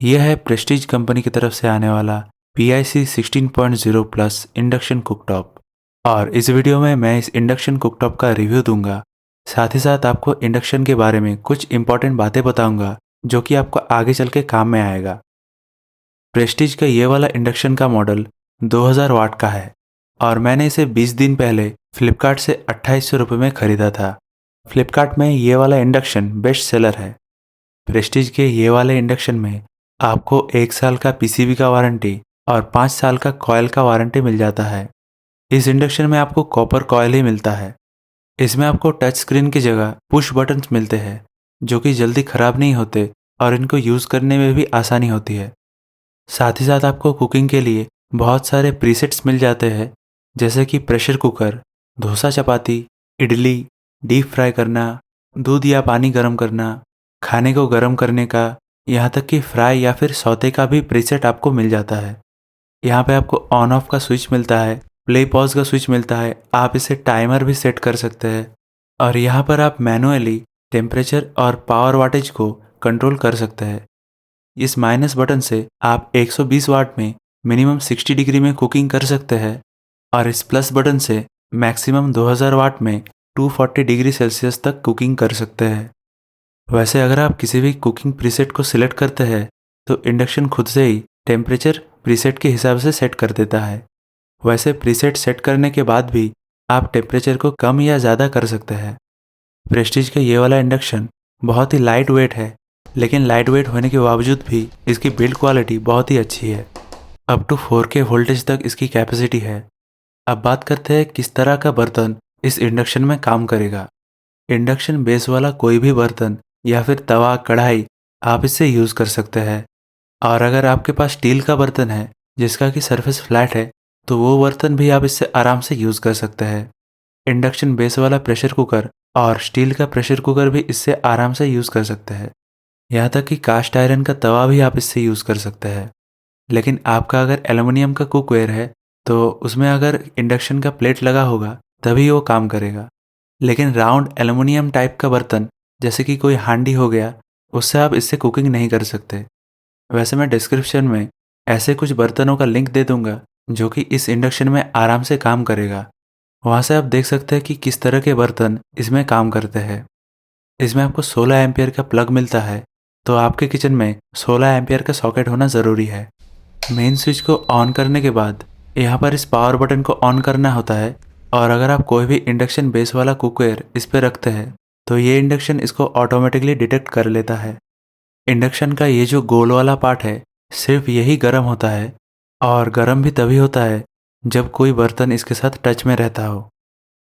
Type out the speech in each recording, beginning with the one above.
यह है Prestige company की तरफ से आने वाला PIC 16.0 प्लस इंडक्शन कुकटॉप। और इस वीडियो में मैं इस इंडक्शन कुकटॉप का रिव्यू दूंगा। साथ ही साथ आपको इंडक्शन के बारे में कुछ इंपॉर्टेंट बातें बताऊंगा जो कि आपको आगे चल के काम में आएगा। प्रेस्टीज का ये वाला इंडक्शन का मॉडल 2000 वाट का है और मैंने इसे 20 दिन पहले फ्लिपकार्ट से 2800 रुपये में ख़रीदा था। फ्लिपकार्ट में ये वाला इंडक्शन बेस्ट सेलर है। प्रेस्टीज के ये वाले इंडक्शन में आपको 1 साल का PCB का वारंटी और 5 साल का कॉयल का वारंटी मिल जाता है। इस इंडक्शन में आपको कॉपर कॉयल ही मिलता है। इसमें आपको टच स्क्रीन की जगह पुश बटन्स मिलते हैं जो कि जल्दी ख़राब नहीं होते और इनको यूज़ करने में भी आसानी होती है। साथ ही साथ आपको कुकिंग के लिए बहुत सारे प्रीसेट्स मिल जाते हैं, जैसे कि प्रेशर कुकर, डोसा चपाती, इडली, डीप फ्राई करना, दूध या पानी गर्म करना, खाने को गर्म करने का, यहाँ तक कि फ्राई या फिर सौते का भी प्रीसेट आपको मिल जाता है। यहाँ पे आपको ऑन ऑफ का स्विच मिलता है, प्ले पॉज का स्विच मिलता है, आप इसे टाइमर भी सेट कर सकते हैं और यहाँ पर आप मैनुअली टेम्परेचर और पावर वाटेज को कंट्रोल कर सकते हैं। इस माइनस बटन से आप 120 वाट में मिनिमम 60 डिग्री में कुकिंग कर सकते हैं और इस प्लस बटन से मैक्सिमम 2000 वाट में 240 डिग्री सेल्सियस तक कुकिंग कर सकते हैं। वैसे अगर आप किसी भी कुकिंग प्रीसेट को सिलेक्ट करते हैं तो इंडक्शन खुद से ही टेम्परेचर प्रीसेट के हिसाब से सेट कर देता है। वैसे प्रीसेट सेट करने के बाद भी आप टेम्परेचर को कम या ज़्यादा कर सकते हैं। प्रेस्टीज का ये वाला इंडक्शन बहुत ही लाइट वेट है, लेकिन लाइट वेट होने के बावजूद भी इसकी बिल्ड क्वालिटी बहुत ही अच्छी है। अप टू 4K वोल्टेज तक इसकी कैपेसिटी है। अब बात करते हैं किस तरह का बर्तन इस इंडक्शन में काम करेगा। इंडक्शन बेस वाला कोई भी बर्तन या फिर तवा, कढ़ाई आप इससे यूज़ कर सकते हैं। और अगर आपके पास स्टील का बर्तन है जिसका कि सरफेस फ्लैट है तो वो बर्तन भी आप इससे आराम से यूज़ कर सकते हैं। इंडक्शन बेस वाला प्रेशर कुकर और स्टील का प्रेशर कुकर भी इससे आराम से यूज़ कर सकते हैं। यहाँ तक कि कास्ट आयरन का तवा भी आप इससे यूज़ कर सकते हैं। लेकिन आपका अगर एल्युमिनियम का कुकवेयर है तो उसमें अगर इंडक्शन का प्लेट लगा होगा तभी वो काम करेगा। लेकिन राउंड एल्युमिनियम टाइप का बर्तन जैसे कि कोई हांडी हो गया, उससे आप इससे कुकिंग नहीं कर सकते। वैसे मैं डिस्क्रिप्शन में ऐसे कुछ बर्तनों का लिंक दे दूंगा जो कि इस इंडक्शन में आराम से काम करेगा। वहाँ से आप देख सकते हैं कि किस तरह के बर्तन इसमें काम करते हैं। इसमें आपको 16 एम्पियर का प्लग मिलता है, तो आपके किचन में 16 एम्पियर का सॉकेट होना ज़रूरी है। मेन स्विच को ऑन करने के बाद यहाँ पर इस पावर बटन को ऑन करना होता है और अगर आप कोई भी इंडक्शन बेस वाला कुकवेयर इस पर रखते हैं तो ये इंडक्शन इसको ऑटोमेटिकली डिटेक्ट कर लेता है। इंडक्शन का ये जो गोल वाला पार्ट है सिर्फ यही गर्म होता है और गर्म भी तभी होता है जब कोई बर्तन इसके साथ टच में रहता हो।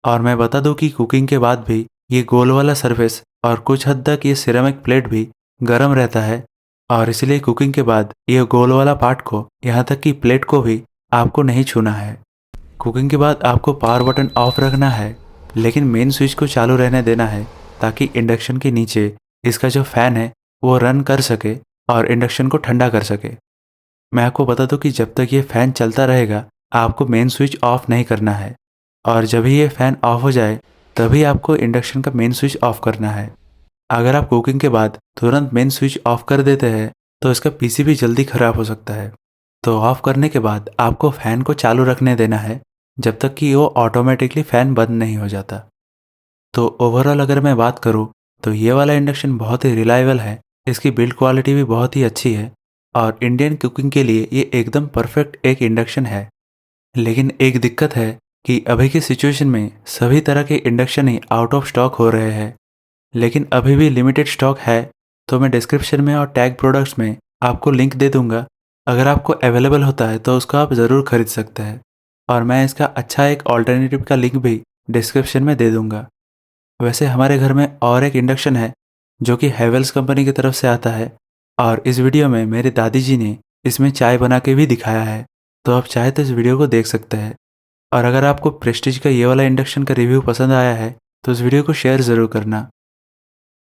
और मैं बता दूं कि कुकिंग के बाद भी ये गोल वाला सरफेस और कुछ हद तक ये सिरेमिक प्लेट भी गर्म रहता है और इसलिए कुकिंग के बाद ये गोल वाला पार्ट को यहाँ तक कि प्लेट को भी आपको नहीं छूना है। कुकिंग के बाद आपको पावर बटन ऑफ रखना है, लेकिन मेन स्विच को चालू रहने देना है ताकि इंडक्शन के नीचे इसका जो फ़ैन है वो रन कर सके और इंडक्शन को ठंडा कर सके। मैं आपको बता दूं कि जब तक ये फ़ैन चलता रहेगा आपको मेन स्विच ऑफ नहीं करना है और जब ही ये फ़ैन ऑफ हो जाए तभी आपको इंडक्शन का मेन स्विच ऑफ करना है। अगर आप कुकिंग के बाद तुरंत मेन स्विच ऑफ कर देते हैं तो इसका PCB जल्दी ख़राब हो सकता है। तो ऑफ करने के बाद आपको फ़ैन को चालू रखने देना है जब तक कि वो ऑटोमेटिकली फ़ैन बंद नहीं हो जाता। तो ओवरऑल अगर मैं बात करूँ तो ये वाला इंडक्शन बहुत ही रिलायबल है, इसकी बिल्ड क्वालिटी भी बहुत ही अच्छी है और इंडियन कुकिंग के लिए ये एकदम परफेक्ट एक इंडक्शन है। लेकिन एक दिक्कत है कि अभी की सिचुएशन में सभी तरह के induction he out of stock हो रहे हैं, लेकिन अभी भी लिमिटेड स्टॉक है। तो मैं डिस्क्रिप्शन में और टैग प्रोडक्ट्स में आपको लिंक दे दूंगा, अगर आपको अवेलेबल होता है तो उसको आप ज़रूर खरीद सकते हैं और मैं इसका अच्छा एक ऑल्टरनेटिव का लिंक भी डिस्क्रिप्शन में दे दूंगा। वैसे हमारे घर में और एक इंडक्शन है जो कि हैवेल्स कंपनी की तरफ से आता है और इस वीडियो में मेरे दादी जी ने इसमें चाय बना के भी दिखाया है, तो आप चाहे तो इस वीडियो को देख सकते हैं। और अगर आपको प्रेस्टीज का ये वाला इंडक्शन का रिव्यू पसंद आया है तो इस वीडियो को शेयर ज़रूर करना।